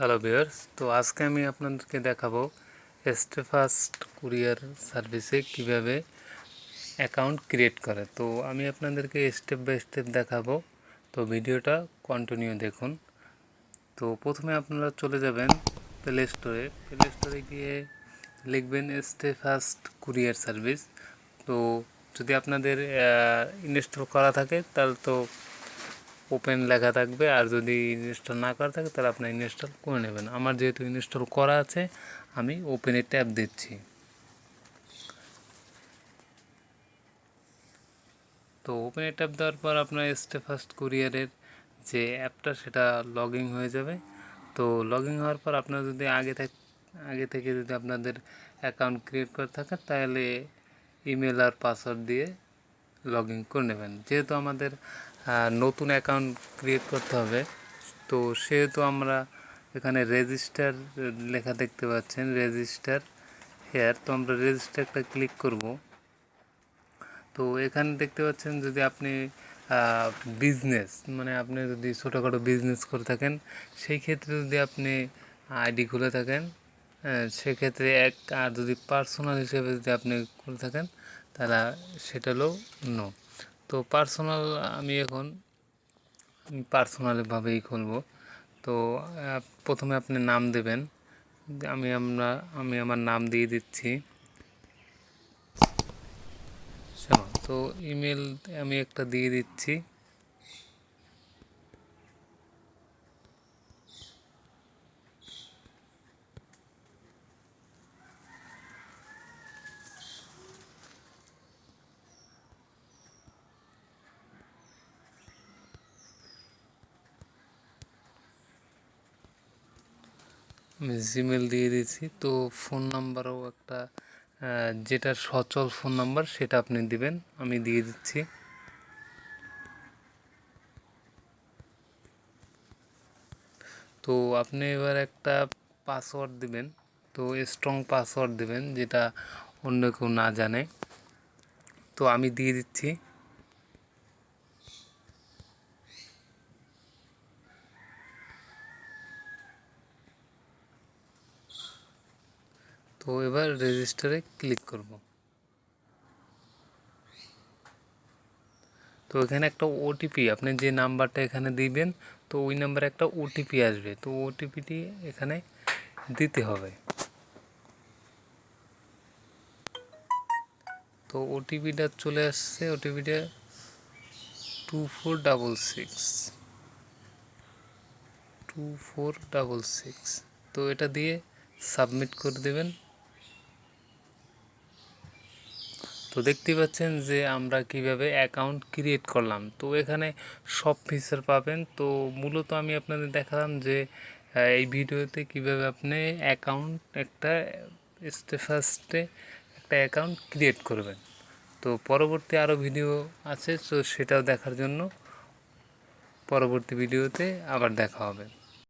Hello viewers, তো আজকে আমি আপনাদেরকে দেখাবো স্টেফাস্ট কুরিয়ার সার্ভিসে কিভাবে অ্যাকাউন্ট ক্রিয়েট করে। তো আমি আপনাদেরকে স্টেপ বাই স্টেপ দেখাবো, তো ভিডিওটা কন্টিনিউ দেখুন। তো প্রথমে আপনারা চলে যাবেন প্লে স্টোরে গিয়ে লিখবেন স্টেফাস্ট কুরিয়ার সার্ভিস। তো যদি আপনাদের ইনস্টল করা থাকে তাহলে তো ওপেন লেখা থাকবে, আর যদি ইনস্টল না করা থাকে তাহলে আপনার ইনস্টল করে নেবেন। আমার যেহেতু ইনস্টল করা আছে আমি ওপেনে ট্যাপ দিচ্ছি। তো ওপেনে ট্যাপ দেওয়ার পর আপনার স্টেফাস্ট কুরিয়ারের যে অ্যাপটা সেটা লগ ইন হয়ে যাবে। তো লগ ইন হওয়ার পর আপনার যদি আগে থেকে যদি আপনাদের অ্যাকাউন্ট ক্রিয়েট করে থাকে তাহলে ইমেল আর পাসওয়ার্ড দিয়ে লগ ইন করে নেবেন। যেহেতু আমাদের নতুন অ্যাকাউন্ট ক্রিয়েট করতে হবে, তো সেহেতু আমরা এখানে রেজিস্টার লেখা দেখতে পাচ্ছেন, রেজিস্টার হেয়ার। তো আমরা রেজিস্টারটা ক্লিক করব। তো এখানে দেখতে পাচ্ছেন যদি আপনি বিজনেস আপনি যদি ছোটোখাটো বিজনেস করে থাকেন, সেই ক্ষেত্রে যদি আপনি আইডি খুলে থাকেন সেক্ষেত্রে আর যদি পার্সোনাল হিসেবে যদি আপনি করে থাকেন তাহলে সেটা হলো নো। তো পার্সোনাল আমি পার্সোনালিভাবেই খুলব। তো প্রথমে আপনি নাম দেবেন। আমি আমার নাম দিয়ে দিচ্ছি শ্যামা। তো ইমেল আমি একটা দিয়ে দিচ্ছি। আমি জিমেল দিয়ে দিচ্ছি। তো ফোন নাম্বারও একটা যেটা সচল ফোন নাম্বার সেটা আপনি দিবেন, আমি দিয়ে দিচ্ছি। তো আপনি এবার একটা পাসওয়ার্ড দিবেন, তো স্ট্রং পাসওয়ার্ড দিবেন যেটা অন্য কেউ না জানে। তো আমি দিয়ে দিচ্ছি। তো এবার রেজিস্টারে ক্লিক করব। তো এখানে একটা ওটিপি, আপনি যে নাম্বারটা এখানে দিবেন তো ওই নাম্বারে একটা ওটিপি আসবে। তো ওটিপিটি এখানে দিতে হবে। তো ওটিপিটা চলে আসছে, ওটিপিটা 2466। তো এটা দিয়ে সাবমিট করে দেবেন। তো দেখতে পাচ্ছেন যে আমরা কিভাবে অ্যাকাউন্ট ক্রিয়েট করলাম। তো এখানে সব ফিচার পাবেন। তো মূলত আমি আপনাদের দেখালাম যে এই ভিডিওতে কিভাবে আপনি একটা স্টেফাস্টে একটা অ্যাকাউন্ট ক্রিয়েট করবেন। তো পরবর্তী আরও ভিডিও আছে, তো সেটাও দেখার জন্য পরবর্তী ভিডিওতে আবার দেখা হবে।